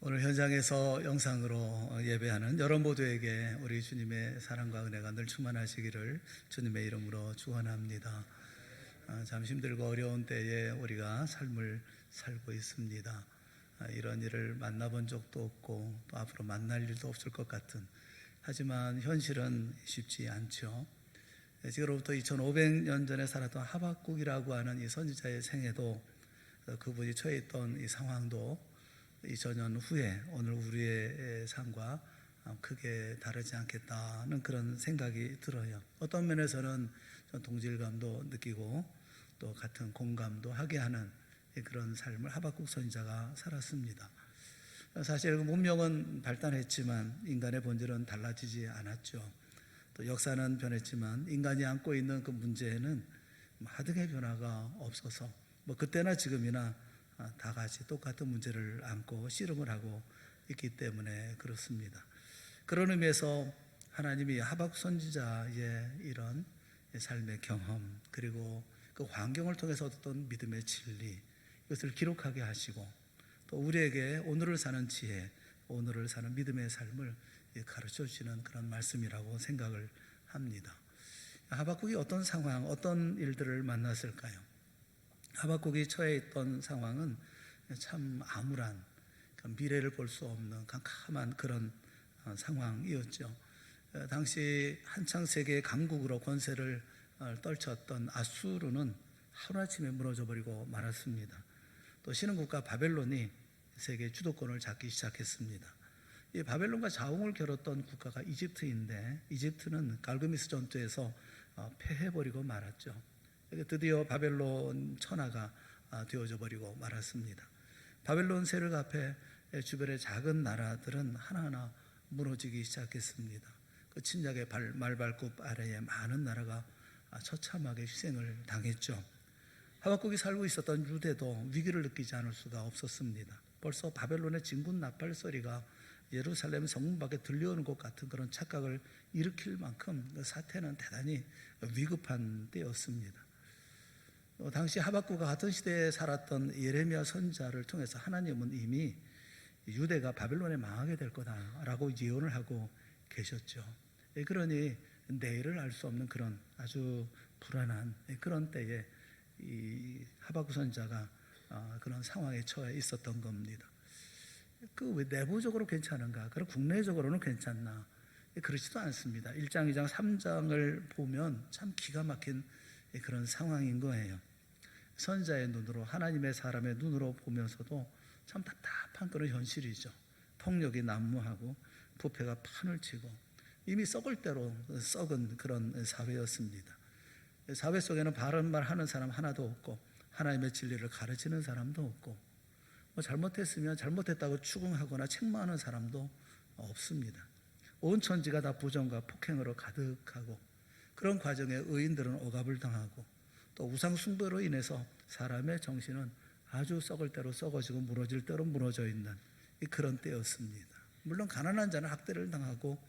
오늘 현장에서 영상으로 예배하는 여러 모두에게 우리 주님의 사랑과 은혜가 늘 충만하시기를 주님의 이름으로 축원합니다. 참 힘들고 어려운 때에 우리가 삶을 살고 있습니다. 이런 일을 만나본 적도 없고 또 앞으로 만날 일도 없을 것 같은, 하지만 현실은 쉽지 않죠. 지금으로부터 2500년 전에 살았던 하박국이라고 하는 이 선지자의 생애도, 그분이 처해 있던 이 상황도 2000년 후에 오늘 우리의 삶과 크게 다르지 않겠다는 그런 생각이 들어요. 어떤 면에서는 동질감도 느끼고 또 같은 공감도 하게 하는 그런 삶을 하박국 선지자가 살았습니다. 사실 문명은 발달했지만 인간의 본질은 달라지지 않았죠. 또 역사는 변했지만 인간이 안고 있는 그 문제에는 하등의 변화가 없어서 그때나 지금이나 다 같이 똑같은 문제를 안고 씨름을 하고 있기 때문에 그렇습니다. 그런 의미에서 하나님이 하박국 선지자의 이런 삶의 경험, 그리고 그 환경을 통해서 얻었던 믿음의 진리, 이것을 기록하게 하시고 또 우리에게 오늘을 사는 지혜, 오늘을 사는 믿음의 삶을 가르쳐 주시는 그런 말씀이라고 생각을 합니다. 하박국이 어떤 상황, 어떤 일들을 만났을까요? 하박국이 처해 있던 상황은 참 암울한, 미래를 볼 수 없는 캄캄한 그런 상황이었죠. 당시 한창 세계의 강국으로 권세를 떨쳤던 아수르는 하루아침에 무너져 버리고 말았습니다. 또 신흥국가 바벨론이 세계 주도권을 잡기 시작했습니다. 이 바벨론과 자웅을 겨뤘던 국가가 이집트인데, 이집트는 갈그미스 전투에서 패해버리고 말았죠. 드디어 바벨론 천하가 되어져 버리고 말았습니다. 바벨론 세력 앞에 주변의 작은 나라들은 하나하나 무너지기 시작했습니다. 그 침략의 말발굽 아래에 많은 나라가 처참하게 희생을 당했죠. 하박국이 살고 있었던 유대도 위기를 느끼지 않을 수가 없었습니다. 벌써 바벨론의 진군 나팔 소리가 예루살렘 성문 밖에 들려오는 것 같은 그런 착각을 일으킬 만큼 그 사태는 대단히 위급한 때였습니다. 당시 하박국과 같은 시대에 살았던 예레미야 선지자를 통해서 하나님은 이미 유대가 바벨론에 망하게 될 거다라고 예언을 하고 계셨죠. 그러니 내일을 알 수 없는 그런 아주 불안한 그런 때에 이 하박국 선지자가 그런 상황에 처해 있었던 겁니다. 그 왜 내부적으로 괜찮은가? 그럼 국내적으로는 괜찮나? 그렇지도 않습니다. 1장, 2장, 3장을 보면 참 기가 막힌 그런 상황인 거예요. 선지자의 눈으로, 하나님의 사람의 눈으로 보면서도 참 답답한 그런 현실이죠. 폭력이 난무하고 부패가 판을 치고 이미 썩을 대로 썩은 그런 사회였습니다. 사회 속에는 바른 말 하는 사람 하나도 없고 하나님의 진리를 가르치는 사람도 없고 잘못했으면 잘못했다고 추궁하거나 책망하는 사람도 없습니다. 온 천지가 다 부정과 폭행으로 가득하고, 그런 과정에 의인들은 억압을 당하고 또 우상 숭배로 인해서 사람의 정신은 아주 썩을 대로 썩어지고 무너질 대로 무너져 있는 그런 때였습니다. 물론 가난한 자는 학대를 당하고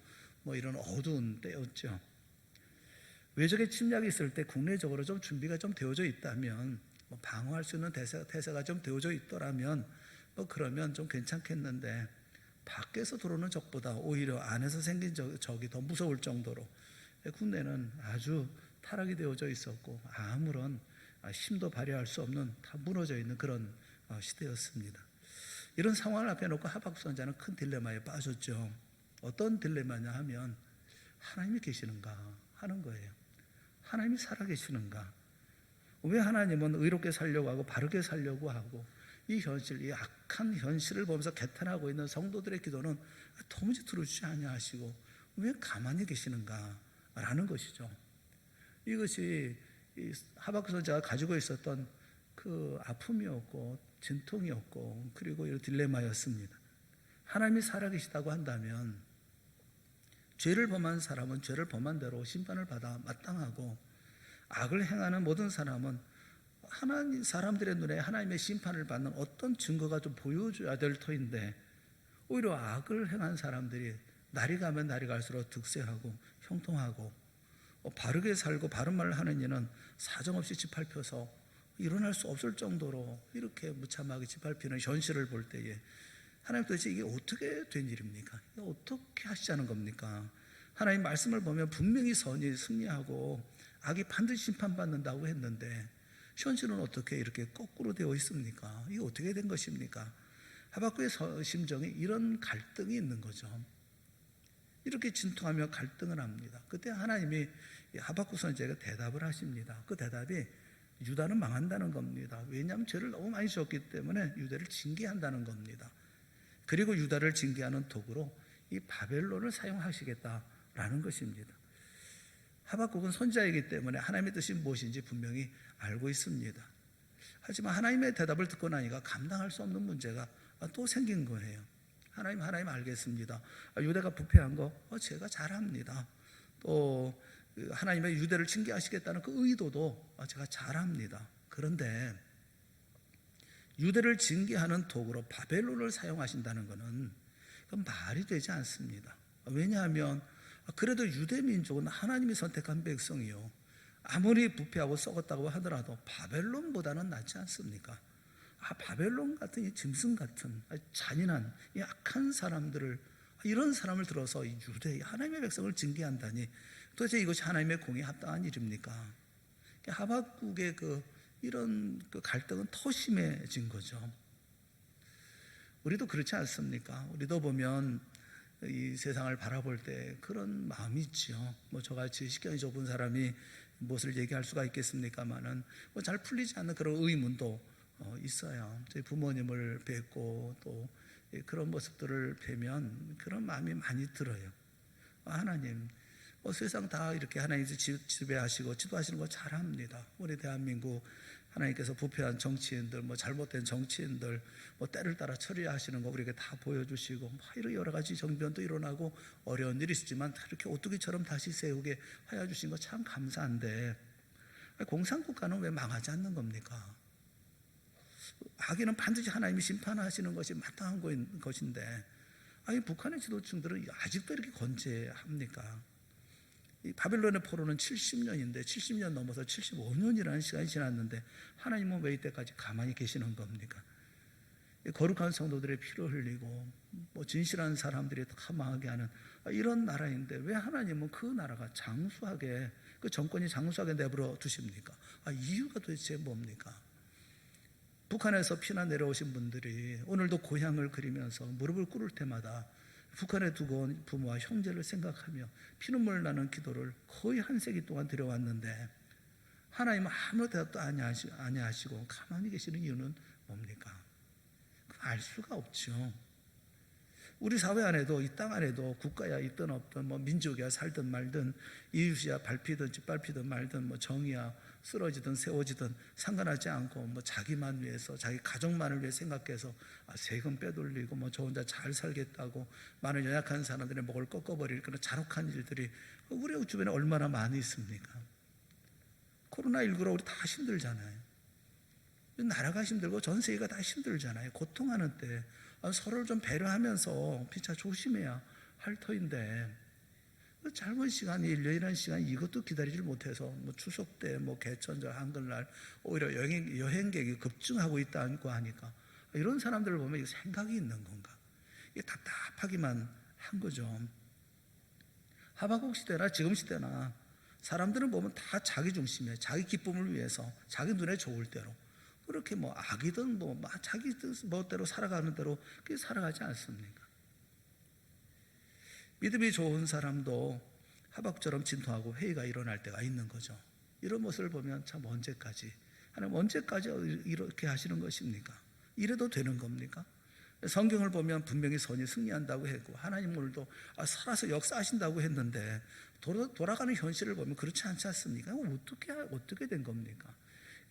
이런 어두운 때였죠. 외적의 침략이 있을 때 국내적으로 좀 준비가 좀 되어져 있다면, 방어할 수 있는 태세가 좀 되어져 있더라면 그러면 좀 괜찮겠는데, 밖에서 들어오는 적보다 오히려 안에서 생긴 적이 더 무서울 정도로 국내는 아주 타락이 되어져 있었고 아무런 힘도 발휘할 수 없는, 다 무너져 있는 그런 시대였습니다. 이런 상황을 앞에 놓고 하박국 선지자는 큰 딜레마에 빠졌죠. 어떤 딜레마냐 하면, 하나님이 계시는가 하는 거예요. 하나님이 살아계시는가? 왜 하나님은 의롭게 살려고 하고 바르게 살려고 하고 이 현실, 이 악한 현실을 보면서 개탄하고 있는 성도들의 기도는 도무지 들어주지 아니하시고 왜 가만히 계시는가 라는 것이죠. 이것이 하박국 선지자가 가지고 있었던 그 아픔이었고 진통이었고, 그리고 이런 딜레마였습니다. 하나님이 살아계시다고 한다면 죄를 범한 사람은 죄를 범한 대로 심판을 받아 마땅하고, 악을 행하는 모든 사람은 사람들의 눈에 하나님의 심판을 받는 어떤 증거가 좀 보여줘야 될 터인데, 오히려 악을 행한 사람들이 날이 가면 날이 갈수록 득세하고 형통하고 바르게 살고 바른 말을 하는 이는 사정없이 짓밟혀서 일어날 수 없을 정도로 이렇게 무참하게 짓밟히는 현실을 볼 때에 하나님 도대체 이게 어떻게 된 일입니까? 이게 어떻게 하시자는 겁니까? 하나님 말씀을 보면 분명히 선이 승리하고 악이 반드시 심판받는다고 했는데 현실은 어떻게 이렇게 거꾸로 되어 있습니까? 이게 어떻게 된 것입니까? 하박국의 심정이 이런 갈등이 있는 거죠. 이렇게 진통하며 갈등을 합니다. 그때 하나님이 하박국 선지자가 대답을 하십니다. 그 대답이 유다는 망한다는 겁니다. 왜냐하면 죄를 너무 많이 지었기 때문에 유다를 징계한다는 겁니다. 그리고 유다를 징계하는 도구로 이 바벨론을 사용하시겠다라는 것입니다. 하박국은 선지자이기 때문에 하나님의 뜻이 무엇인지 분명히 알고 있습니다. 하지만 하나님의 대답을 듣고 나니까 감당할 수 없는 문제가 또 생긴 거예요. 하나님 알겠습니다. 유대가 부패한 거 제가 잘합니다. 또 하나님의 유대를 징계하시겠다는 그 의도도 제가 잘합니다. 그런데 유대를 징계하는 도구로 바벨론을 사용하신다는 것은 그건 말이 되지 않습니다. 왜냐하면 그래도 유대 민족은 하나님이 선택한 백성이요, 아무리 부패하고 썩었다고 하더라도 바벨론보다는 낫지 않습니까? 바벨론 같은 이 짐승 같은 잔인한 이 악한 사람들을, 이런 사람을 들어서 이 유대 하나님의 백성을 징계한다니 도대체 이것이 하나님의 공에 합당한 일입니까? 하박국의 이런 갈등은 더 심해진 거죠. 우리도 그렇지 않습니까? 우리도 보면 이 세상을 바라볼 때 그런 마음이 있죠. 저같이 식견이 좁은 사람이 무엇을 얘기할 수가 있겠습니까마는 잘 풀리지 않는 그런 의문도 있어요. 저희 부모님을 뵙고 또 그런 모습들을 뵈면 그런 마음이 많이 들어요. 하나님, 세상 다 이렇게 하나님께서 지배하시고 지도하시는 거 잘합니다. 우리 대한민국 하나님께서 부패한 정치인들, 잘못된 정치인들, 때를 따라 처리하시는 거 우리에게 다 보여주시고, 이런 여러 가지 정변도 일어나고 어려운 일이 있지만 이렇게 오뚜기처럼 다시 세우게 하여 주신 거 참 감사한데, 공산국가는 왜 망하지 않는 겁니까? 악에는 반드시 하나님이 심판하시는 것이 마땅한 것인데, 북한의 지도층들은 아직도 이렇게 건재합니까? 이 바벨론의 포로는 70년인데 70년 넘어서 75년이라는 시간이 지났는데 하나님은 왜 이때까지 가만히 계시는 겁니까? 거룩한 성도들의 피를 흘리고 진실한 사람들이 다 망하게 하는 이런 나라인데 왜 하나님은 그 나라가 장수하게, 그 정권이 장수하게 내버려 두십니까? 이유가 도대체 뭡니까? 북한에서 피난 내려오신 분들이 오늘도 고향을 그리면서 무릎을 꿇을 때마다 북한에 두고 온 부모와 형제를 생각하며 피눈물 나는 기도를 거의 한 세기 동안 드려왔는데 하나님은 아무 대답도 아니하시고 가만히 계시는 이유는 뭡니까? 알 수가 없죠. 우리 사회 안에도, 이 땅 안에도 국가야 있든 없든 민족이야 살든 말든 이웃이야 밟히든 짓밟히든 말든 정의야 쓰러지든 세워지든 상관하지 않고 자기만 위해서, 자기 가족만을 위해 생각해서 세금 빼돌리고 저 혼자 잘 살겠다고 많은 연약한 사람들의 목을 꺾어버릴 그런 잔혹한 일들이 우리 주변에 얼마나 많이 있습니까? 코로나19로 우리 다 힘들잖아요. 나라가 힘들고 전 세계가 다 힘들잖아요. 고통하는 때 서로를 좀 배려하면서 피차 조심해야 할 터인데 짧은 시간, 1년이라는 시간 이것도 기다리질 못해서 추석 때 개천절 한글날 오히려 여행객이 급증하고 있다고 하니까 이런 사람들을 보면 생각이 있는 건가? 이게 답답하기만 한 거죠. 하박국 시대나 지금 시대나 사람들은 보면 다 자기 중심에 자기 기쁨을 위해서 자기 눈에 좋을 대로 그렇게 악이든 자기 멋대로 살아가는 대로 그렇게 살아가지 않습니까? 믿음이 좋은 사람도 하박국처럼 진통하고 회의가 일어날 때가 있는 거죠. 이런 모습을 보면 참 언제까지, 하나님 언제까지 이렇게 하시는 것입니까? 이래도 되는 겁니까? 성경을 보면 분명히 선이 승리한다고 했고 하나님 오늘도 살아서 역사하신다고 했는데 돌아가는 현실을 보면 그렇지 않지 않습니까? 어떻게 된 겁니까?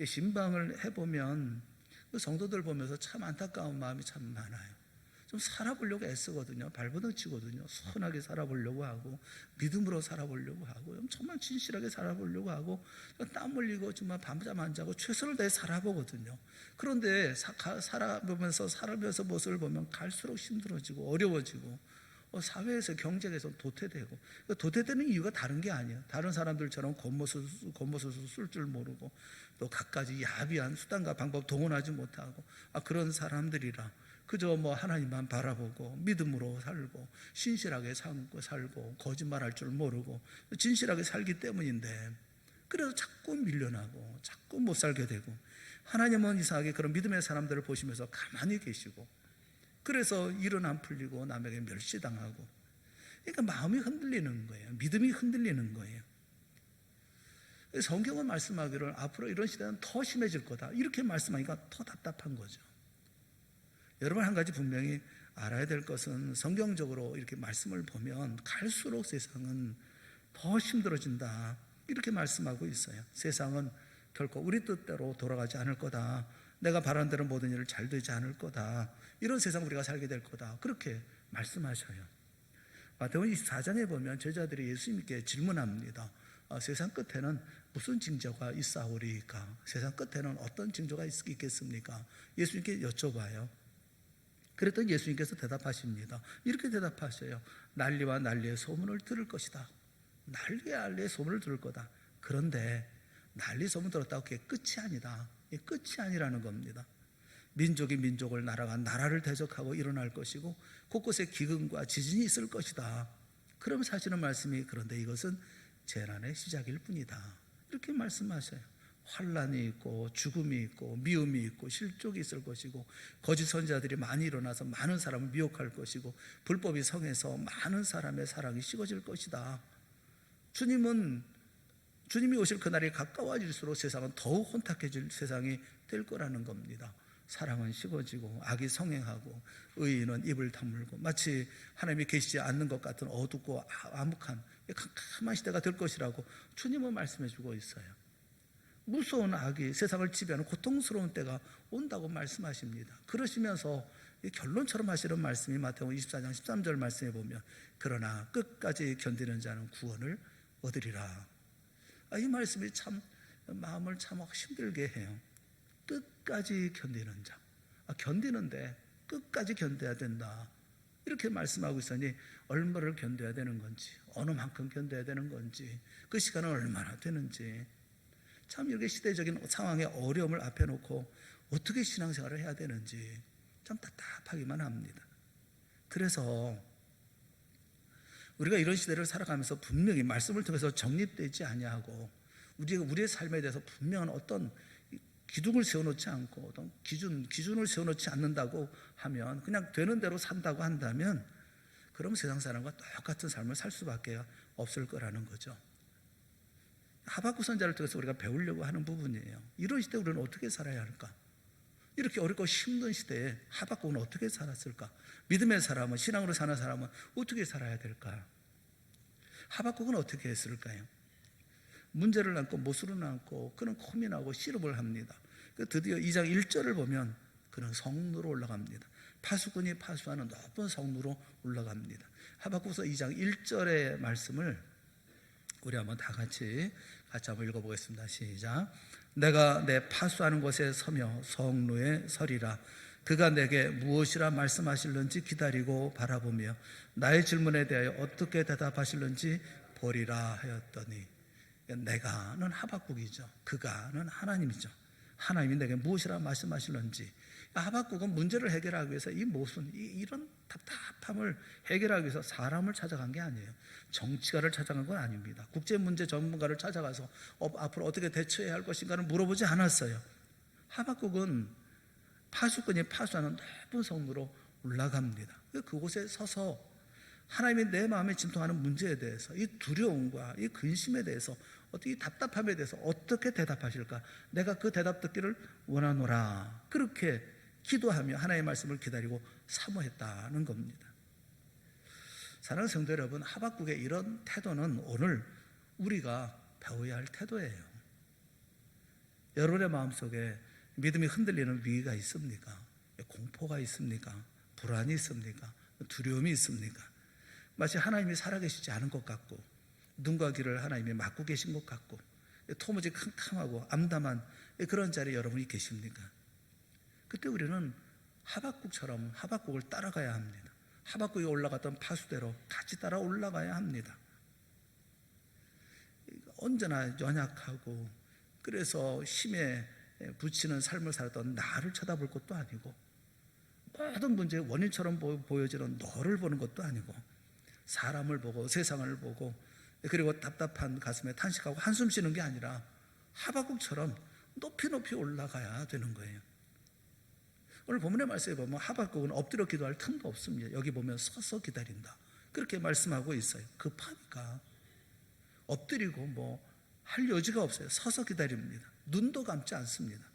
신방을 해보면 그 성도들 보면서 참 안타까운 마음이 참 많아요. 좀 살아보려고 애쓰거든요. 발버둥 치거든요. 선하게 살아보려고 하고 믿음으로 살아보려고 하고 정말 진실하게 살아보려고 하고 땀 흘리고 정말 밤잠 안 자고 최선을 다해 살아보거든요. 그런데 살아보면서 모습을 보면 갈수록 힘들어지고 어려워지고 사회에서 경제에서 도태되고, 도태되는 이유가 다른 게 아니에요. 다른 사람들처럼 겉모습 쓸 줄 모르고 또 갖가지 야비한 수단과 방법 동원하지 못하고, 그런 사람들이라 그저 하나님만 바라보고 믿음으로 살고 신실하게 살고 거짓말할 줄 모르고 진실하게 살기 때문인데, 그래서 자꾸 밀려나고 자꾸 못 살게 되고, 하나님은 이상하게 그런 믿음의 사람들을 보시면서 가만히 계시고, 그래서 일은 안 풀리고 남에게 멸시당하고, 그러니까 마음이 흔들리는 거예요. 믿음이 흔들리는 거예요. 성경은 말씀하기를 앞으로 이런 시대는 더 심해질 거다, 이렇게 말씀하니까 더 답답한 거죠. 여러분, 한 가지 분명히 알아야 될 것은 성경적으로 이렇게 말씀을 보면 갈수록 세상은 더 힘들어진다, 이렇게 말씀하고 있어요. 세상은 결코 우리 뜻대로 돌아가지 않을 거다. 내가 바란 대로 모든 일을 잘 되지 않을 거다. 이런 세상 우리가 살게 될 거다, 그렇게 말씀하셔요. 마태복음 24장에 보면 제자들이 예수님께 질문합니다. 세상 끝에는 무슨 징조가 있사오리까? 세상 끝에는 어떤 징조가 있겠습니까? 예수님께 여쭤봐요. 그랬더니 예수님께서 대답하십니다. 이렇게 대답하셔요. 난리와 난리의 소문을 들을 것이다. 난리와 난리의 소문을 들을 거다. 그런데 난리 소문 들었다고 그게 끝이 아니다. 이게 끝이 아니라는 겁니다. 민족이 민족을, 나라가 나라를 대적하고 일어날 것이고 곳곳에 기근과 지진이 있을 것이다. 그러면서 하시는 말씀이, 그런데 이것은 재난의 시작일 뿐이다, 이렇게 말씀하셔요. 환란이 있고 죽음이 있고 미움이 있고 실족이 있을 것이고 거짓 선지자들이 많이 일어나서 많은 사람을 미혹할 것이고 불법이 성해서 많은 사람의 사랑이 식어질 것이다. 주님이 오실 그날이 가까워질수록 세상은 더욱 혼탁해질 세상이 될 거라는 겁니다. 사랑은 식어지고 악이 성행하고 의인은 입을 다물고 마치 하나님이 계시지 않는 것 같은 어둡고 암흑한 캄캄한 시대가 될 것이라고 주님은 말씀해 주고 있어요. 무서운 악이 세상을 지배하는 고통스러운 때가 온다고 말씀하십니다. 그러시면서 결론처럼 하시는 말씀이 마태복음 24장 13절 말씀에 보면, 그러나 끝까지 견디는 자는 구원을 얻으리라. 이 말씀이 참 마음을 참 힘들게 해요. 끝까지 견디는 자, 견디는데 끝까지 견뎌야 된다, 이렇게 말씀하고 있으니 얼마를 견뎌야 되는 건지, 어느 만큼 견뎌야 되는 건지, 그 시간은 얼마나 되는지, 참 이렇게 시대적인 상황의 어려움을 앞에 놓고 어떻게 신앙생활을 해야 되는지 참 답답하기만 합니다. 그래서 우리가 이런 시대를 살아가면서 분명히 말씀을 통해서 정립되지 아니하고 우리가 우리의 삶에 대해서 분명한 어떤 기둥을 세워놓지 않고 어떤 기준을 세워놓지 않는다고 하면, 그냥 되는 대로 산다고 한다면, 그럼 세상 사람과 똑같은 삶을 살 수밖에 없을 거라는 거죠. 하박국 선지자를 통해서 우리가 배우려고 하는 부분이에요. 이런 시대에 우리는 어떻게 살아야 할까? 이렇게 어렵고 힘든 시대에 하박국은 어떻게 살았을까? 믿음의 사람은, 신앙으로 사는 사람은 어떻게 살아야 될까? 하박국은 어떻게 했을까요? 문제를 안고 못으로 안고 그는 고민하고 씨름을 합니다. 드디어 2장 1절을 보면 그는 성루로 올라갑니다. 파수꾼이 파수하는 높은 성루로 올라갑니다. 하박국서 2장 1절의 말씀을 우리 한번 다 같이 한번 읽어보겠습니다. 시작. 내가 내 파수하는 곳에 서며 성루에 서리라. 그가 내게 무엇이라 말씀하실는지 기다리고 바라보며 나의 질문에 대하여 어떻게 대답하실는지 보리라 하였더니, 내가는 하박국이죠. 그가는 하나님이죠. 하나님이 내게 무엇이라 말씀하실는지. 하박국은 문제를 해결하기 위해서 이런 답답함을 해결하기 위해서 사람을 찾아간 게 아니에요. 정치가를 찾아간 건 아닙니다. 국제문제 전문가를 찾아가서 앞으로 어떻게 대처해야 할 것인가를 물어보지 않았어요. 하박국은 파수꾼이 파수하는 높은 성으로 올라갑니다. 그곳에 서서 하나님이 내 마음에 진통하는 문제에 대해서, 이 두려움과 이 근심에 대해서, 이 답답함에 대해서 어떻게 대답하실까? 내가 그 대답 듣기를 원하노라. 그렇게 기도하며 하나님의 말씀을 기다리고 사모했다는 겁니다. 사랑하는 성도 여러분, 하박국의 이런 태도는 오늘 우리가 배워야 할 태도예요. 여러분의 마음속에 믿음이 흔들리는 위기가 있습니까? 공포가 있습니까? 불안이 있습니까? 두려움이 있습니까? 마치 하나님이 살아계시지 않은 것 같고 눈과 귀를 하나님이 막고 계신 것 같고 토무지 캄캄하고 암담한 그런 자리에 여러분이 계십니까? 그때 우리는 하박국처럼 하박국을 따라가야 합니다. 하박국이 올라갔던 파수대로 같이 따라 올라가야 합니다. 언제나 연약하고 그래서 힘에 부치는 삶을 살았던 나를 쳐다볼 것도 아니고 모든 문제의 원인처럼 보여지는 너를 보는 것도 아니고 사람을 보고 세상을 보고 그리고 답답한 가슴에 탄식하고 한숨 쉬는 게 아니라 하박국처럼 높이 높이 올라가야 되는 거예요. 오늘 본문의 말씀에 보면 하박국은 엎드려 기도할 틈도 없습니다. 여기 보면 서서 기다린다 그렇게 말씀하고 있어요. 급하니까 엎드리고 할 여지가 없어요. 서서 기다립니다. 눈도 감지 않습니다.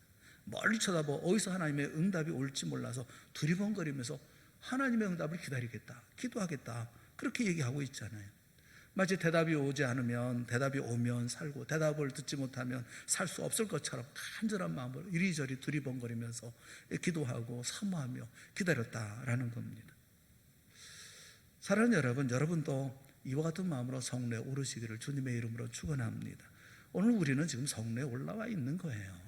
멀리 쳐다보고 어디서 하나님의 응답이 올지 몰라서 두리번거리면서 하나님의 응답을 기다리겠다, 기도하겠다 그렇게 얘기하고 있잖아요. 마치 대답이 오지 않으면, 대답이 오면 살고 대답을 듣지 못하면 살 수 없을 것처럼 간절한 마음으로 이리저리 두리번거리면서 기도하고 사모하며 기다렸다라는 겁니다. 사랑하는 여러분, 여러분도 이와 같은 마음으로 성례에 오르시기를 주님의 이름으로 축원합니다. 오늘 우리는 지금 성례에 올라와 있는 거예요.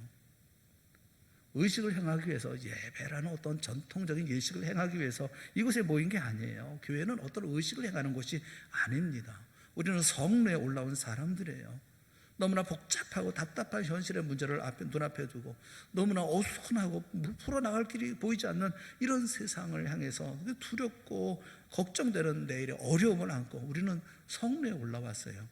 의식을 행하기 위해서, 예배라는 어떤 전통적인 예식을 행하기 위해서 이곳에 모인 게 아니에요. 교회는 어떤 의식을 행하는 곳이 아닙니다. 우리는 성례에 올라온 사람들이에요. 너무나 복잡하고 답답한 현실의 문제를 눈앞에 두고 너무나 어수선하고 풀어나갈 길이 보이지 않는 이런 세상을 향해서 두렵고 걱정되는 내일의 어려움을 안고 우리는 성례에 올라왔어요.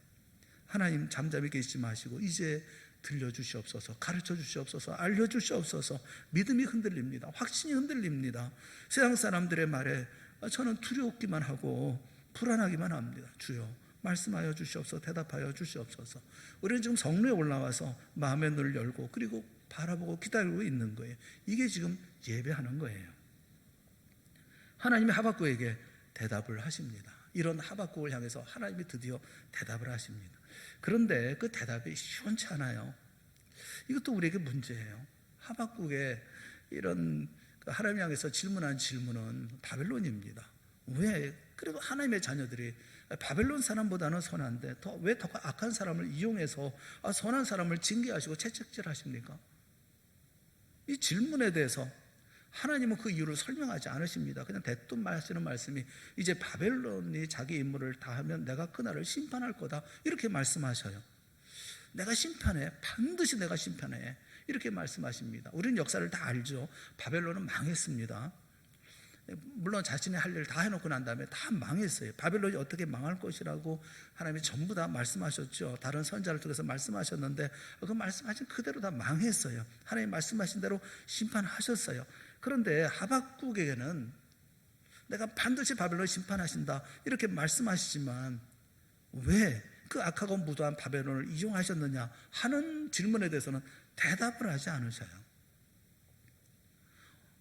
하나님 잠잠히 계시지 마시고 이제 들려주시옵소서, 가르쳐 주시옵소서, 알려주시옵소서. 믿음이 흔들립니다. 확신이 흔들립니다. 세상 사람들의 말에 저는 두렵기만 하고 불안하기만 합니다. 주여 말씀하여 주시옵소서, 대답하여 주시옵소서. 우리는 지금 성례에 올라와서 마음의 눈을 열고 그리고 바라보고 기다리고 있는 거예요. 이게 지금 예배하는 거예요. 하나님이 하박국에게 대답을 하십니다. 이런 하박국을 향해서 하나님이 드디어 대답을 하십니다. 그런데 그 대답이 시원치 않아요. 이것도 우리에게 문제예요. 하박국의 이런 하나님 향해서 질문한 질문은 바벨론입니다. 왜? 그래도 하나님의 자녀들이 바벨론 사람보다는 선한데 왜 더 악한 사람을 이용해서 선한 사람을 징계하시고 채찍질하십니까? 이 질문에 대해서 하나님은 그 이유를 설명하지 않으십니다. 그냥 대뜸 하시는 말씀이 이제 바벨론이 자기 임무를 다하면 내가 그날을 심판할 거다 이렇게 말씀하셔요. 내가 심판해, 반드시 내가 심판해 이렇게 말씀하십니다. 우리는 역사를 다 알죠. 바벨론은 망했습니다. 물론 자신의 할 일을 다 해놓고 난 다음에 다 망했어요. 바벨론이 어떻게 망할 것이라고 하나님이 전부 다 말씀하셨죠. 다른 선자를 통해서 말씀하셨는데 그 말씀하신 그대로 다 망했어요. 하나님 말씀하신 대로 심판하셨어요. 그런데 하박국에게는 내가 반드시 바벨론을 심판하신다 이렇게 말씀하시지만 왜 그 악하고 무도한 바벨론을 이용하셨느냐 하는 질문에 대해서는 대답을 하지 않으셔요.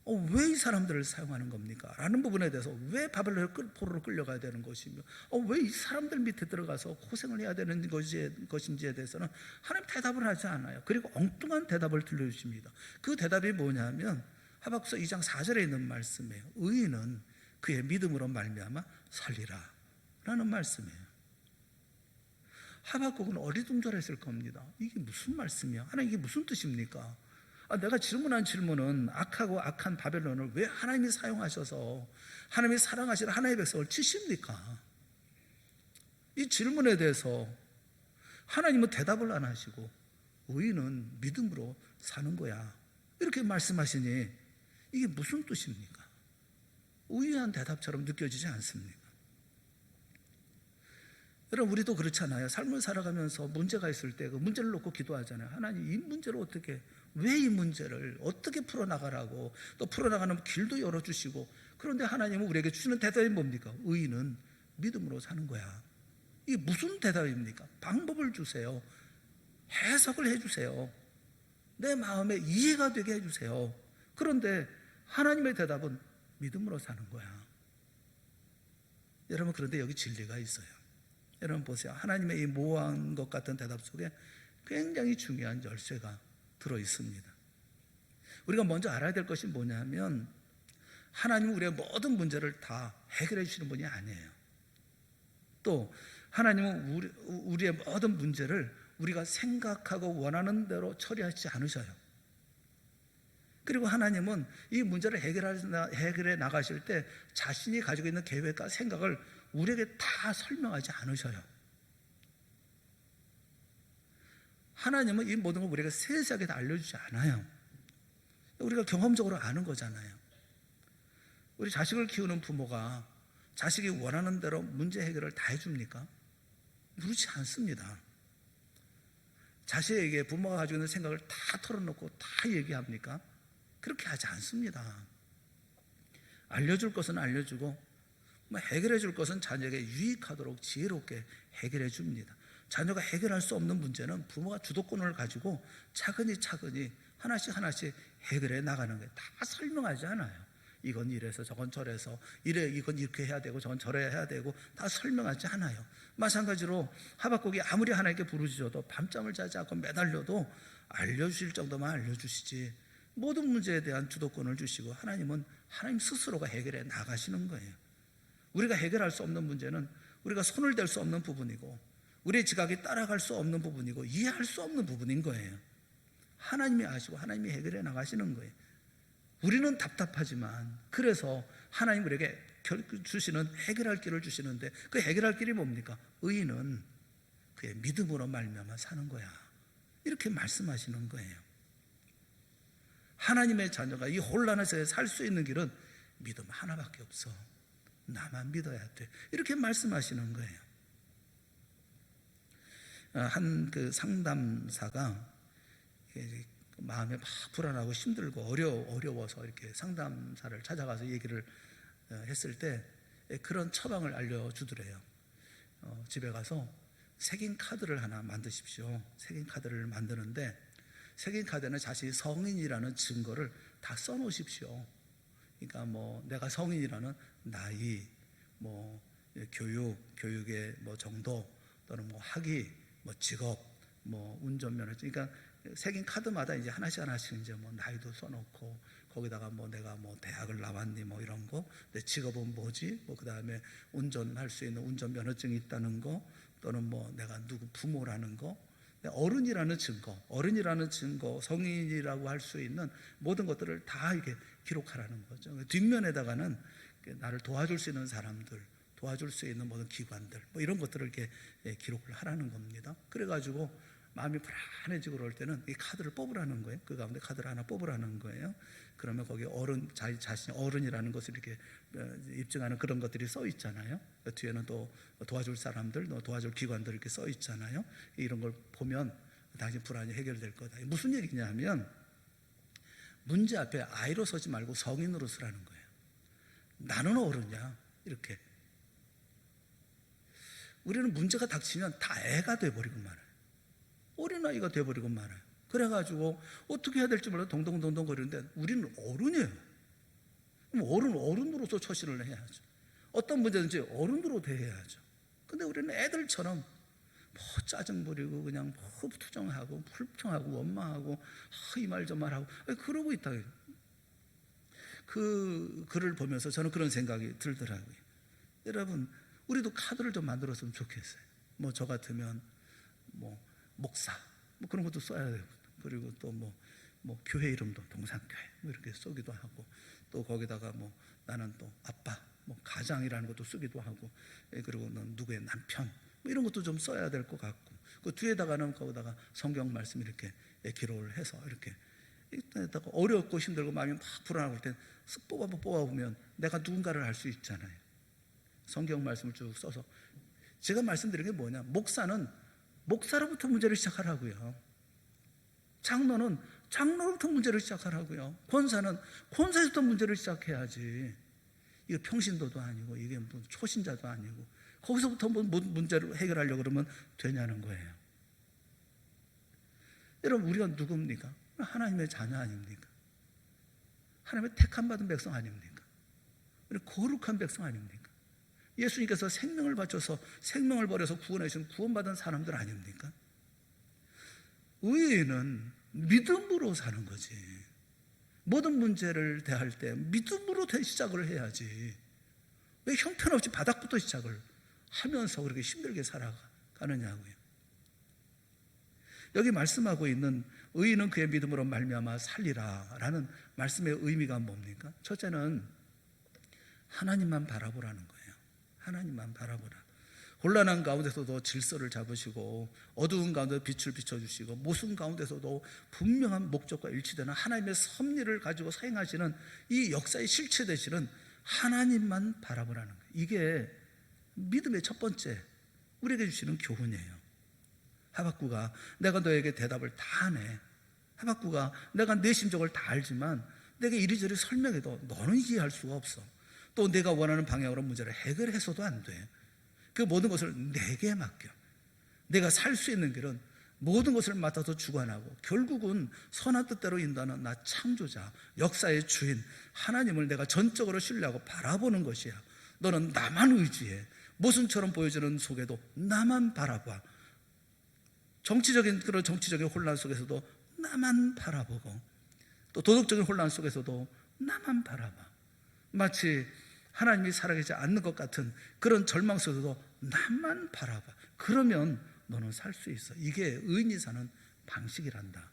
왜 이 사람들을 사용하는 겁니까? 라는 부분에 대해서 왜 바벨론을 포로로 끌려가야 되는 것이며 왜 이 사람들 밑에 들어가서 고생을 해야 되는 것인지에 대해서는 하나님 대답을 하지 않아요. 그리고 엉뚱한 대답을 들려주십니다. 그 대답이 뭐냐면 하박국서 2장 4절에 있는 말씀이에요. 의인은 그의 믿음으로 말미암아 살리라 라는 말씀이에요. 하박국은 어리둥절했을 겁니다. 이게 무슨 말씀이야? 하나님 이게 무슨 뜻입니까? 내가 질문한 질문은 악하고 악한 바벨론을 왜 하나님이 사용하셔서 하나님이 사랑하시는 하나님의 백성을 치십니까? 이 질문에 대해서 하나님은 대답을 안 하시고 의인은 믿음으로 사는 거야 이렇게 말씀하시니 이게 무슨 뜻입니까? 우유한 대답처럼 느껴지지 않습니까? 여러분 우리도 그렇잖아요. 삶을 살아가면서 문제가 있을 때 그 문제를 놓고 기도하잖아요. 하나님 이 문제를 어떻게 왜 이 문제를 어떻게 풀어나가라고 또 풀어나가는 길도 열어주시고 그런데 하나님은 우리에게 주시는 대답이 뭡니까? 의인은 믿음으로 사는 거야. 이게 무슨 대답입니까? 방법을 주세요. 해석을 해주세요. 내 마음에 이해가 되게 해주세요. 그런데 하나님의 대답은 믿음으로 사는 거야. 여러분 그런데 여기 진리가 있어요. 여러분 보세요. 하나님의 이 모호한 것 같은 대답 속에 굉장히 중요한 열쇠가 들어있습니다. 우리가 먼저 알아야 될 것이 뭐냐면 하나님은 우리의 모든 문제를 다 해결해 주시는 분이 아니에요. 또 하나님은 우리의 모든 문제를 우리가 생각하고 원하는 대로 처리하지 않으셔요. 그리고 하나님은 이 문제를 해결해 나가실 때 자신이 가지고 있는 계획과 생각을 우리에게 다 설명하지 않으셔요. 하나님은 이 모든 걸 우리에게 세세하게 다 알려주지 않아요. 우리가 경험적으로 아는 거잖아요. 우리 자식을 키우는 부모가 자식이 원하는 대로 문제 해결을 다 해줍니까? 그렇지 않습니다. 자식에게 부모가 가지고 있는 생각을 다 털어놓고 다 얘기합니까? 그렇게 하지 않습니다. 알려줄 것은 알려주고 해결해 줄 것은 자녀에게 유익하도록 지혜롭게 해결해 줍니다. 자녀가 해결할 수 없는 문제는 부모가 주도권을 가지고 차근히 하나씩 해결해 나가는 거예요. 다 설명하지 않아요. 이건 이래서 저건 저래서 이건 이렇게 해야 되고 저건 저래야 해야 되고 다 설명하지 않아요. 마찬가지로 하박국이 아무리 하나님께 부르짖어도 밤잠을 자지 않고 매달려도 알려주실 정도만 알려주시지 모든 문제에 대한 주도권을 주시고 하나님은 하나님 스스로가 해결해 나가시는 거예요. 우리가 해결할 수 없는 문제는 우리가 손을 댈 수 없는 부분이고 우리의 지각이 따라갈 수 없는 부분이고 이해할 수 없는 부분인 거예요. 하나님이 아시고 하나님이 해결해 나가시는 거예요. 우리는 답답하지만 그래서 하나님 우리에게 주시는 해결할 길을 주시는데 그 해결할 길이 뭡니까? 의인은 그의 믿음으로 말미암아 사는 거야. 이렇게 말씀하시는 거예요. 하나님의 자녀가 이 혼란에서 살 수 있는 길은 믿음 하나밖에 없어. 나만 믿어야 돼. 이렇게 말씀하시는 거예요. 한 그 상담사가 마음에 막 불안하고 힘들고 어려워서 이렇게 상담사를 찾아가서 얘기를 했을 때 그런 처방을 알려주더래요. 집에 가서 색인 카드를 하나 만드십시오. 색인 카드를 만드는데 색인 카드는 자신이 성인이라는 증거를 다 써놓으십시오. 그러니까 뭐 내가 성인이라는 나이, 뭐 교육의 뭐 정도 또는 뭐 학위, 뭐 직업, 뭐 운전면허증, 그러니까 색인 카드마다 이제 하나씩 이제 뭐 나이도 써놓고 거기다가 뭐 내가 뭐 대학을 나왔니 뭐 이런 거, 내 직업은 뭐지, 뭐 그 다음에 운전할 수 있는 운전면허증이 있다는 거, 또는 뭐 내가 누구 부모라는 거, 어른이라는 증거, 성인이라고 할 수 있는 모든 것들을 다 이렇게 기록하라는 거죠. 뒷면에다가는 나를 도와줄 수 있는 사람들, 도와줄 수 있는 모든 기관들, 뭐 이런 것들을 이렇게 기록을 하라는 겁니다. 그래가지고 마음이 불안해지고 그럴 때는 이 카드를 뽑으라는 거예요. 그 가운데 카드를 하나 뽑으라는 거예요. 그러면 거기 자신이 어른이라는 것을 이렇게 입증하는 그런 것들이 써 있잖아요. 뒤에는 또 도와줄 사람들, 도와줄 기관들 이렇게 써 있잖아요. 이런 걸 보면 당신 불안이 해결될 거다. 무슨 얘기냐면 문제 앞에 아이로 서지 말고 성인으로 서라는 거예요. 나는 어른이야. 이렇게. 우리는 문제가 닥치면 다 애가 돼버리고 말아요. 어린아이가 돼버리고 말아요. 그래가지고 어떻게 해야 될지 몰라 동동동동 거리는데 우리는 어른이에요. 그럼 어른으로서 처신을 해야죠. 어떤 문제든지 어른으로 대해야죠. 근데 우리는 애들처럼 뭐 짜증 부리고 그냥 뭐 투정하고 불평하고 원망하고 이 말 저 말하고 그러고 있다. 그 글을 보면서 저는 그런 생각이 들더라고요. 여러분, 우리도 카드를 좀 만들었으면 좋겠어요. 뭐 저 같으면 뭐 목사 뭐 그런 것도 써야 되고, 그리고 또 뭐 교회 이름도 동산교회 뭐 이렇게 쓰기도 하고, 또 거기다가 뭐 나는 또 아빠 뭐 가장이라는 것도 쓰기도 하고, 그리고 넌 누구의 남편 뭐 이런 것도 좀 써야 될 것 같고, 그 뒤에다가는 거기다가 성경 말씀 이렇게 기록을 해서 이렇게 어렵고 힘들고 마음이 막 불안하고 그럴 땐 쓱 뽑아보면 내가 누군가를 알 수 있잖아요. 성경 말씀을 쭉 써서. 제가 말씀드린 게 뭐냐, 목사는 목사로부터 문제를 시작하라고요. 장로는 장로로부터 문제를 시작하라고요. 권사는 권사에서부터 문제를 시작해야지. 이거 평신도도 아니고 이게 뭐 초신자도 아니고 거기서부터 뭐 문제를 해결하려고 그러면 되냐는 거예요. 여러분, 우리가 누굽니까? 하나님의 자녀 아닙니까? 하나님의 택함 받은 백성 아닙니까? 우리 거룩한 백성 아닙니까? 예수님께서 생명을 바쳐서 생명을 버려서 구원해 주신 구원받은 사람들 아닙니까? 의인은 믿음으로 사는 거지. 모든 문제를 대할 때 믿음으로 시작을 해야지. 왜 형편없이 바닥부터 시작을 하면서 그렇게 힘들게 살아가느냐고요. 여기 말씀하고 있는 의인은 그의 믿음으로 말미암아 살리라 라는 말씀의 의미가 뭡니까? 첫째는 하나님만 바라보라는 거예요. 하나님만 바라보라. 혼란한 가운데서도 질서를 잡으시고 어두운 가운데서 빛을 비춰주시고 모순 가운데서도 분명한 목적과 일치되는 하나님의 섭리를 가지고 사행하시는 이 역사의 실체 되시는 하나님만 바라보라는 거예요. 이게 믿음의 첫 번째 우리에게 주시는 교훈이에요. 하박구가 내가 너에게 대답을 다 하네. 하박구가 내가 내 심정을 다 알지만 내게 이리저리 설명해도 너는 이해할 수가 없어. 또 내가 원하는 방향으로 문제를 해결해서도 안 돼. 그 모든 것을 내게 맡겨. 내가 살 수 있는 길은 모든 것을 맡아서 주관하고 결국은 선한 뜻대로 인도하는 나 창조자, 역사의 주인 하나님을 내가 전적으로 신뢰하고 바라보는 것이야. 너는 나만 의지해. 모순처럼 보여지는 속에도 나만 바라봐. 정치적인 혼란 속에서도 나만 바라보고 또 도덕적인 혼란 속에서도 나만 바라봐. 마치 하나님이 살아계시지 않는 것 같은 그런 절망 속에서도 나만 바라봐. 그러면 너는 살 수 있어. 이게 의인이 사는 방식이란다.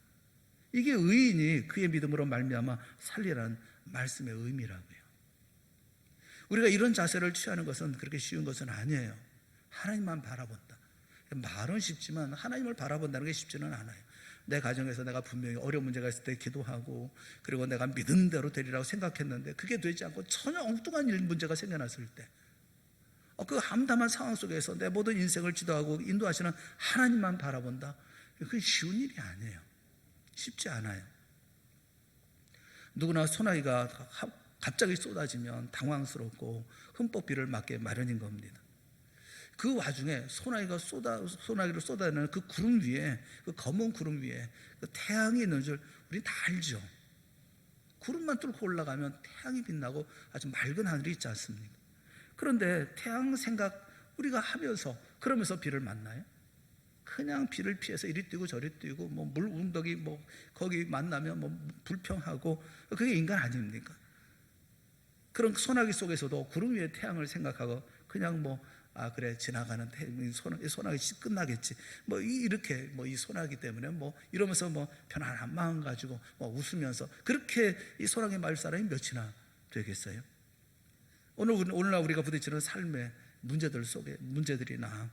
이게 의인이 그의 믿음으로 말미암아 살리라는 말씀의 의미라고요. 우리가 이런 자세를 취하는 것은 그렇게 쉬운 것은 아니에요. 하나님만 바라본다. 말은 쉽지만 하나님을 바라본다는 게 쉽지는 않아요. 내 가정에서 내가 분명히 어려운 문제가 있을 때 기도하고 그리고 내가 믿은 대로 되리라고 생각했는데 그게 되지 않고 전혀 엉뚱한 문제가 생겨났을 때 그 암담한 상황 속에서 내 모든 인생을 지도하고 인도하시는 하나님만 바라본다. 그게 쉬운 일이 아니에요. 쉽지 않아요. 누구나 소나기가 갑자기 쏟아지면 당황스럽고 흠뻑비를 맞게 마련인 겁니다. 그 와중에 소나기를 쏟아내는 그 구름 위에, 그 검은 구름 위에 그 태양이 있는 줄 우리 다 알죠. 구름만 뚫고 올라가면 태양이 빛나고 아주 맑은 하늘이 있지 않습니까? 그런데 태양 생각 우리가 하면서 그러면서 비를 만나요? 그냥 비를 피해서 이리 뛰고 저리 뛰고 뭐 물 운덕이 뭐 거기 만나면 뭐 불평하고 그게 인간 아닙니까? 그런 소나기 속에서도 구름 위에 태양을 생각하고 그냥 그래 지나가는 소나기 끝나겠지 이렇게 이 소나기 때문에 이러면서 편안한 마음 가지고 웃으면서 그렇게 이 소나기 맞을 사람이 몇이나 되겠어요? 오늘날 우리가 부딪히는 삶의 문제들 속에 문제들이나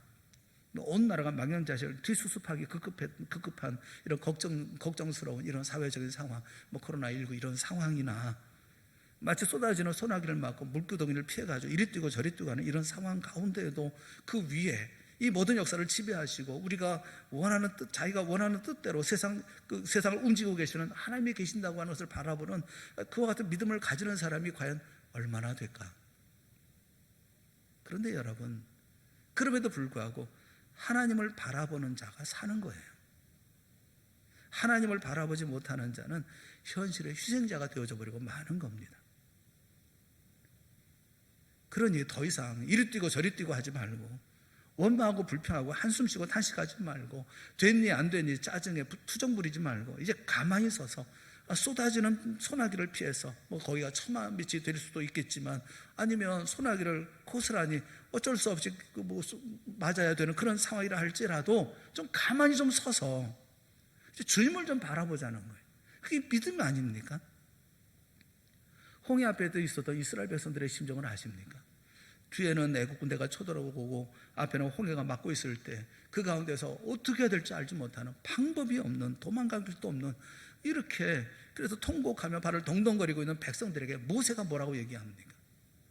온 나라가 망연자실 뒤수습하기 급급한 이런 걱정스러운 이런 사회적인 상황 코로나19 이런 상황이나 마치 쏟아지는 소나기를 맞고 물구덩이를 피해가지고 이리 뛰고 저리 뛰고 하는 이런 상황 가운데에도 그 위에 이 모든 역사를 지배하시고 우리가 원하는 뜻, 자기가 원하는 뜻대로 세상을 움직이고 계시는 하나님이 계신다고 하는 것을 바라보는 그와 같은 믿음을 가지는 사람이 과연 얼마나 될까? 그런데 여러분, 그럼에도 불구하고 하나님을 바라보는 자가 사는 거예요. 하나님을 바라보지 못하는 자는 현실의 희생자가 되어져 버리고 마는 겁니다. 그러니 더 이상 이리 뛰고 저리 뛰고 하지 말고 원망하고 불평하고 한숨 쉬고 탄식하지 말고 됐니 안 됐니 짜증에 투정 부리지 말고 이제 가만히 서서 쏟아지는 소나기를 피해서 거기가 천만 빛이 될 수도 있겠지만 아니면 소나기를 고스란히 어쩔 수 없이 맞아야 되는 그런 상황이라 할지라도 좀 가만히 좀 서서 주님을 좀 바라보자는 거예요. 그게 믿음 아닙니까? 홍해 앞에도 있었던 이스라엘 백성들의 심정을 아십니까? 뒤에는 애국 군대가 쳐들어오고 앞에는 홍해가 막고 있을 때 그 가운데서 어떻게 해야 될지 알지 못하는 방법이 없는 도망갈 길도 없는 이렇게 그래서 통곡하며 발을 동동거리고 있는 백성들에게 모세가 뭐라고 얘기합니까?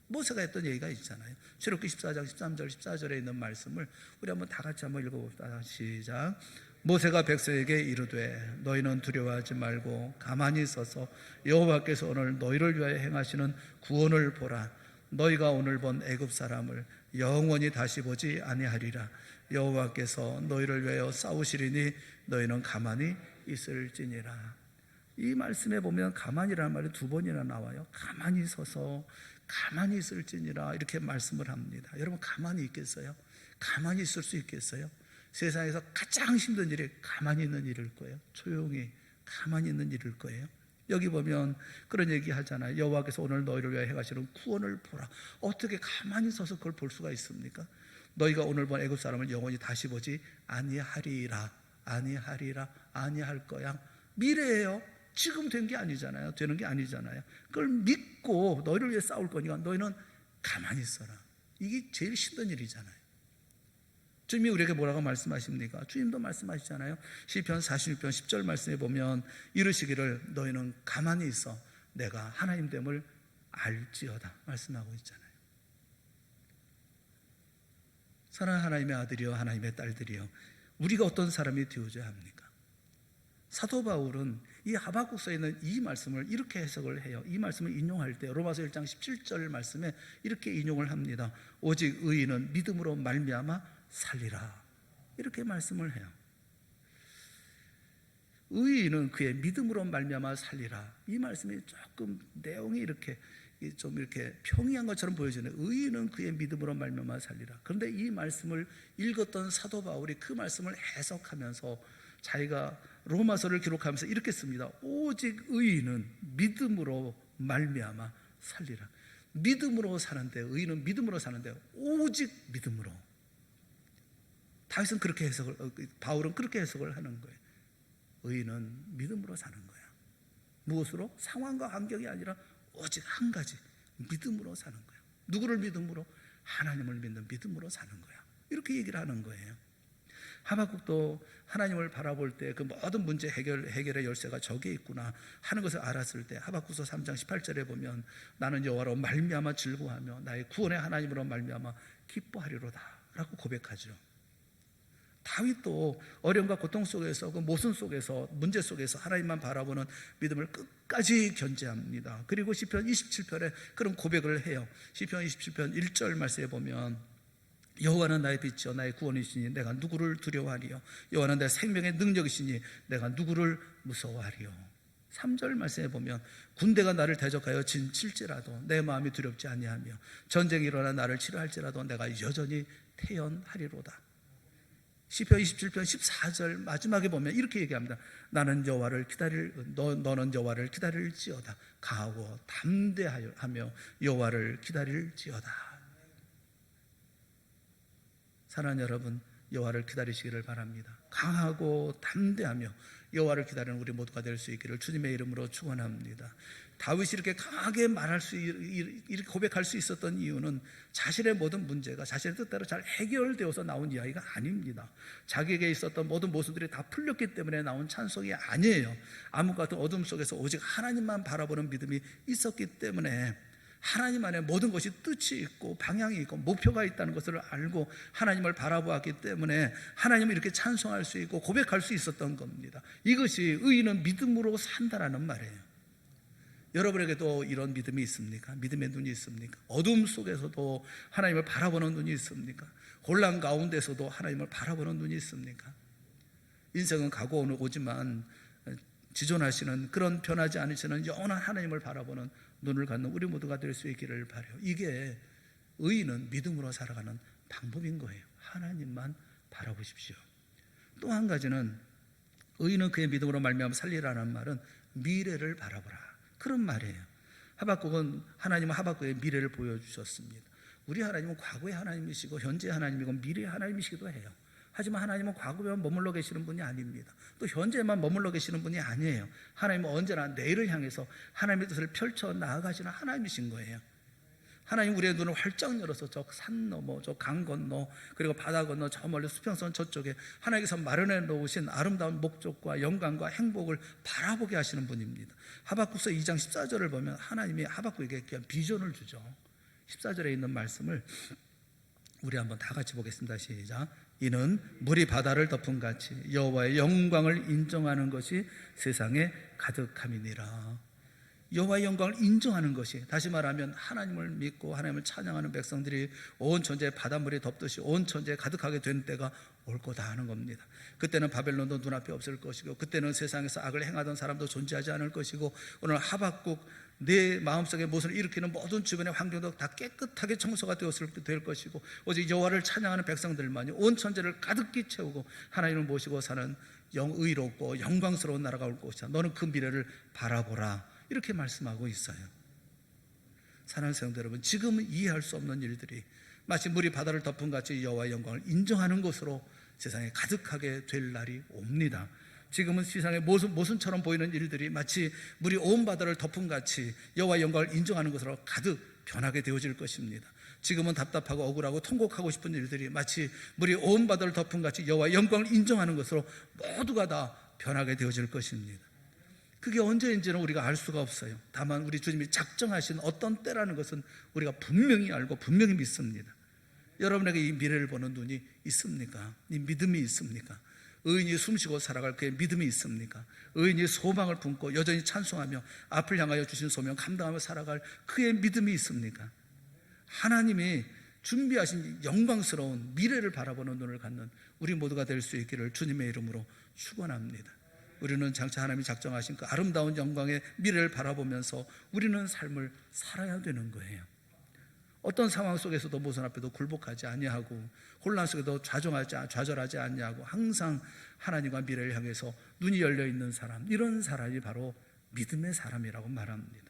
모세가 했던 얘기가 있잖아요. 출애굽기 14장 13절 14절에 있는 말씀을 우리 한번 다 같이 한번 읽어봅시다. 시작. 모세가 백성에게 이르되 너희는 두려워하지 말고 가만히 서서 여호와께서 오늘 너희를 위하여 행하시는 구원을 보라. 너희가 오늘 본 애굽 사람을 영원히 다시 보지 아니하리라. 여호와께서 너희를 위하여 싸우시리니 너희는 가만히 있을지니라. 이 말씀에 보면 가만히라는 말이 두 번이나 나와요. 가만히 서서 가만히 있을지니라 이렇게 말씀을 합니다. 여러분 가만히 있겠어요? 가만히 있을 수 있겠어요? 세상에서 가장 힘든 일이 가만히 있는 일일 거예요. 조용히 가만히 있는 일일 거예요. 여기 보면 그런 얘기 하잖아요. 여호와께서 오늘 너희를 위하여 행하시는 구원을 보라. 어떻게 가만히 서서 그걸 볼 수가 있습니까? 너희가 오늘 본 애굽 사람을 영원히 다시 보지 아니하리라. 아니하리라. 아니할 거야. 미래예요. 지금 된 게 아니잖아요. 되는 게 아니잖아요. 그걸 믿고 너희를 위해 싸울 거니까 너희는 가만히 있어라. 이게 제일 힘든 일이잖아요. 주님이 우리에게 뭐라고 말씀하십니까? 주님도 말씀하시잖아요. 시편 46편 10절 말씀에 보면 이르시기를 너희는 가만히 있어 내가 하나님 됨을 알지어다 말씀하고 있잖아요. 사랑하는 하나님의 아들이요 하나님의 딸들이요, 우리가 어떤 사람이 되어줘야 합니까? 사도 바울은 이 하박국서에 있는 이 말씀을 이렇게 해석을 해요. 이 말씀을 인용할 때 로마서 1장 17절 말씀에 이렇게 인용을 합니다. 오직 의인은 믿음으로 말미암아 살리라, 이렇게 말씀을 해요. 의인은 그의 믿음으로 말미암아 살리라. 이 말씀이 조금 내용이 이렇게 좀 이렇게 평이한 것처럼 보여지는, 의인은 그의 믿음으로 말미암아 살리라. 그런데 이 말씀을 읽었던 사도 바울이 그 말씀을 해석하면서 자기가 로마서를 기록하면서 이렇게 씁니다. 오직 의인은 믿음으로 말미암아 살리라. 믿음으로 사는데, 의인은 믿음으로 사는데 오직 믿음으로. 다윗은 그렇게 해석을, 바울은 그렇게 해석을 하는 거예요. 의인은 믿음으로 사는 거야. 무엇으로? 상황과 환경이 아니라 오직 한 가지, 믿음으로 사는 거야. 누구를 믿음으로? 하나님을 믿는 믿음으로 사는 거야. 이렇게 얘기를 하는 거예요. 하박국도 하나님을 바라볼 때 그 모든 문제 해결의 열쇠가 저기에 있구나 하는 것을 알았을 때 하박국서 3장 18절에 보면 나는 여호와로 말미암아 즐거워하며 나의 구원의 하나님으로 말미암아 기뻐하리로다 라고 고백하죠. 다윗도 어려움과 고통 속에서, 그 모순 속에서, 문제 속에서 하나님만 바라보는 믿음을 끝까지 견제합니다. 그리고 시편 27편에 그런 고백을 해요. 시편 27편 1절 말씀에 보면 여호와는 나의 빛이요 나의 구원이시니 내가 누구를 두려워하리요. 여호와는 내 생명의 능력이시니 내가 누구를 무서워하리요. 3절 말씀에 보면 군대가 나를 대적하여 진칠지라도 내 마음이 두렵지 아니하며 전쟁이 일어나 나를 치료할지라도 내가 여전히 태연하리로다. 시편 27편 14절 마지막에 보면 이렇게 얘기합니다. 너는 여호와를 기다릴지어다. 강하고 담대하며 여호와를 기다릴지어다. 사랑하는 여러분, 여호와를 기다리시기를 바랍니다. 강하고 담대하며 여호와를 기다리는 우리 모두가 될 수 있기를 주님의 이름으로 축원합니다. 다윗이 이렇게 강하게 이렇게 고백할 수 있었던 이유는 자신의 모든 문제가 자신의 뜻대로 잘 해결되어서 나온 이야기가 아닙니다. 자기에게 있었던 모든 모습들이 다 풀렸기 때문에 나온 찬송이 아니에요. 암흑 같은 어둠 속에서 오직 하나님만 바라보는 믿음이 있었기 때문에 하나님 안에 모든 것이 뜻이 있고 방향이 있고 목표가 있다는 것을 알고 하나님을 바라보았기 때문에 하나님을 이렇게 찬송할 수 있고 고백할 수 있었던 겁니다. 이것이 의인은 믿음으로 산다라는 말이에요. 여러분에게도 이런 믿음이 있습니까? 믿음의 눈이 있습니까? 어둠 속에서도 하나님을 바라보는 눈이 있습니까? 혼란 가운데서도 하나님을 바라보는 눈이 있습니까? 인생은 가고 오지만 지존하시는, 그런 변하지 않으시는 영원한 하나님을 바라보는 눈을 갖는 우리 모두가 될 수 있기를 바라요. 이게 의인은 믿음으로 살아가는 방법인 거예요. 하나님만 바라보십시오. 또 한 가지는 의인은 그의 믿음으로 말미암아 살리라는 말은 미래를 바라보라, 그런 말이에요. 하박국은 하나님은 하박국의 미래를 보여주셨습니다. 우리 하나님은 과거의 하나님이시고 현재의 하나님이고 미래의 하나님이시기도 해요. 하지만 하나님은 과거에만 머물러 계시는 분이 아닙니다. 또 현재에만 머물러 계시는 분이 아니에요. 하나님은 언제나 내일을 향해서 하나님의 뜻을 펼쳐 나아가시는 하나님이신 거예요. 하나님 우리의 눈을 활짝 열어서 저 산 너머, 저 강 건너, 그리고 바다 건너, 저 멀리 수평선 저쪽에 하나님께서 마련해 놓으신 아름다운 목적과 영광과 행복을 바라보게 하시는 분입니다. 하박국서 2장 14절을 보면 하나님이 하박국에게 비전을 주죠. 14절에 있는 말씀을 우리 한번 다 같이 보겠습니다. 시작. 이는 물이 바다를 덮은 같이 여호와의 영광을 인정하는 것이 세상에 가득함이니라. 여호와의 영광을 인정하는 것이, 다시 말하면 하나님을 믿고 하나님을 찬양하는 백성들이 온 천지에 바닷물이 덮듯이 온 천지에 가득하게 된 때가 올 거다 하는 겁니다. 그때는 바벨론도 눈앞에 없을 것이고, 그때는 세상에서 악을 행하던 사람도 존재하지 않을 것이고, 오늘 하박국 내 마음속에 무엇을 일으키는 모든 주변의 환경도 다 깨끗하게 청소가 될 것이고, 오직 여호와를 찬양하는 백성들만이 온 천지를 가득히 채우고 하나님을 모시고 사는 의롭고 영광스러운 나라가 올 것이다. 너는 그 미래를 바라보라, 이렇게 말씀하고 있어요. 사랑하는 성도 여러분, 지금은 이해할 수 없는 일들이 마치 물이 바다를 덮은 같이 여호와의 영광을 인정하는 것으로 세상에 가득하게 될 날이 옵니다. 지금은 세상에 모순처럼 보이는 일들이 마치 물이 온 바다를 덮은 같이 여호와의 영광을 인정하는 것으로 가득 변하게 되어질 것입니다. 지금은 답답하고 억울하고 통곡하고 싶은 일들이 마치 물이 온 바다를 덮은 같이 여호와의 영광을 인정하는 것으로 모두가 다 변하게 되어질 것입니다. 그게 언제인지는 우리가 알 수가 없어요. 다만 우리 주님이 작정하신 어떤 때라는 것은 우리가 분명히 알고 분명히 믿습니다. 여러분에게 이 미래를 보는 눈이 있습니까? 이 믿음이 있습니까? 의인이 숨쉬고 살아갈 그의 믿음이 있습니까? 의인이 소망을 품고 여전히 찬송하며 앞을 향하여 주신 소명 감당하며 살아갈 그의 믿음이 있습니까? 하나님이 준비하신 영광스러운 미래를 바라보는 눈을 갖는 우리 모두가 될 수 있기를 주님의 이름으로 축원합니다. 우리는 장차 하나님이 작정하신 그 아름다운 영광의 미래를 바라보면서 우리는 삶을 살아야 되는 거예요. 어떤 상황 속에서도 모순 앞에도 굴복하지 아니하고 혼란 속에도 좌절하지 아니하고 항상 하나님과 미래를 향해서 눈이 열려있는 사람, 이런 사람이 바로 믿음의 사람이라고 말합니다.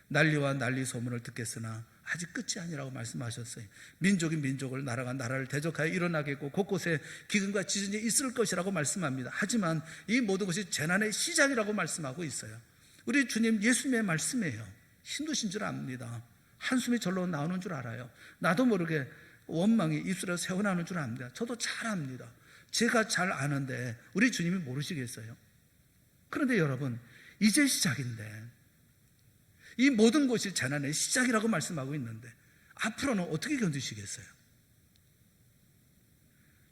난리와 난리 소문을 듣겠으나 아직 끝이 아니라고 말씀하셨어요. 민족이 민족을, 나라가 나라를 대적하여 일어나겠고 곳곳에 기근과 지진이 있을 것이라고 말씀합니다. 하지만 이 모든 것이 재난의 시작이라고 말씀하고 있어요. 우리 주님 예수님의 말씀이에요. 힘드신 줄 압니다. 한숨이 절로 나오는 줄 알아요. 나도 모르게 원망이 입술에서 새어나오는 줄 압니다. 저도 잘 압니다. 제가 잘 아는데 우리 주님이 모르시겠어요? 그런데 여러분, 이제 시작인데 이 모든 것이 재난의 시작이라고 말씀하고 있는데 앞으로는 어떻게 견디시겠어요?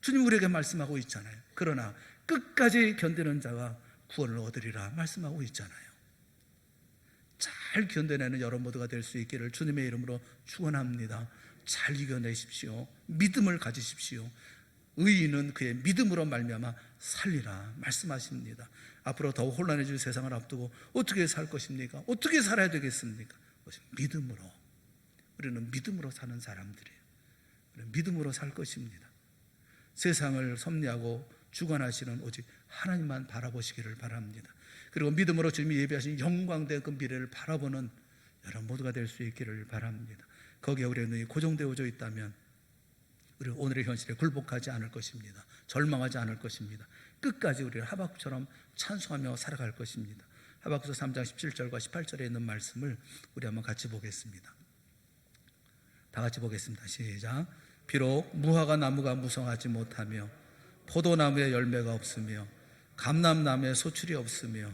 주님 우리에게 말씀하고 있잖아요. 그러나 끝까지 견디는 자가 구원을 얻으리라 말씀하고 있잖아요. 잘 견뎌내는 여러분 모두가 될 수 있기를 주님의 이름으로 축원합니다. 잘 이겨내십시오. 믿음을 가지십시오. 의인은 그의 믿음으로 말미암아 살리라 말씀하십니다. 앞으로 더욱 혼란해질 세상을 앞두고 어떻게 살 것입니까? 어떻게 살아야 되겠습니까? 믿음으로. 우리는 믿음으로 사는 사람들이에요. 우리는 믿음으로 살 것입니다. 세상을 섭리하고 주관하시는 오직 하나님만 바라보시기를 바랍니다. 그리고 믿음으로 주님이 예비하신 영광된 그 미래를 바라보는 여러분 모두가 될 수 있기를 바랍니다. 거기에 우리의 눈이 고정되어져 있다면 우리 오늘의 현실에 굴복하지 않을 것입니다. 절망하지 않을 것입니다. 끝까지 우리를 하박국처럼 찬송하며 살아갈 것입니다. 하박국서 3장 17절과 18절에 있는 말씀을 우리 한번 같이 보겠습니다. 다 같이 보겠습니다. 시작. 비록 무화과 나무가 무성하지 못하며 포도나무에 열매가 없으며 감람나무에 소출이 없으며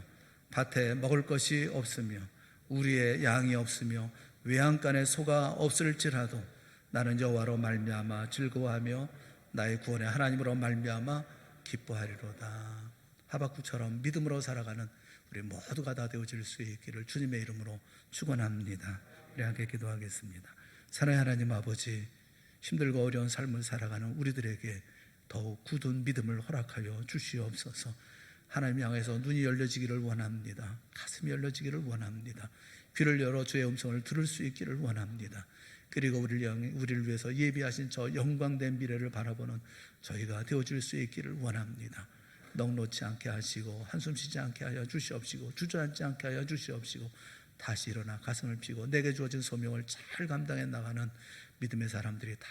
밭에 먹을 것이 없으며 우리의 양이 없으며 외양간에 소가 없을지라도 나는 여호와로 말미암아 즐거워하며 나의 구원의 하나님으로 말미암아 기뻐하리로다. 하박국처럼 믿음으로 살아가는 우리 모두가 다 되어질 수 있기를 주님의 이름으로 축원합니다. 우리 함께 기도하겠습니다. 사랑의 하나님 아버지, 힘들고 어려운 삶을 살아가는 우리들에게 더욱 굳은 믿음을 허락하여 주시옵소서. 하나님 향해서 눈이 열려지기를 원합니다. 가슴이 열려지기를 원합니다. 귀를 열어 주의 음성을 들을 수 있기를 원합니다. 그리고 우리를 위해서 예비하신 저 영광된 미래를 바라보는 저희가 되어줄 수 있기를 원합니다. 넉놓지 않게 하시고 한숨 쉬지 않게 하여 주시옵시고 주저앉지 않게 하여 주시옵시고 다시 일어나 가슴을 피고 내게 주어진 소명을 잘 감당해 나가는 믿음의 사람들이 다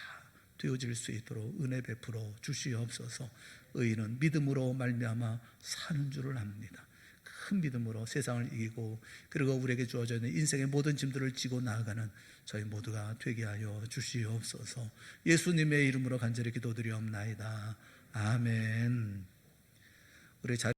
되어질 수 있도록 은혜 베풀어 주시옵소서. 의인은 믿음으로 말미암아 사는 줄을 압니다. 큰 믿음으로 세상을 이기고 그리고 우리에게 주어져 있는 인생의 모든 짐들을 지고 나아가는 저희 모두가 되게 하여 주시옵소서. 예수님의 이름으로 간절히 기도드리옵나이다. 아멘. 우리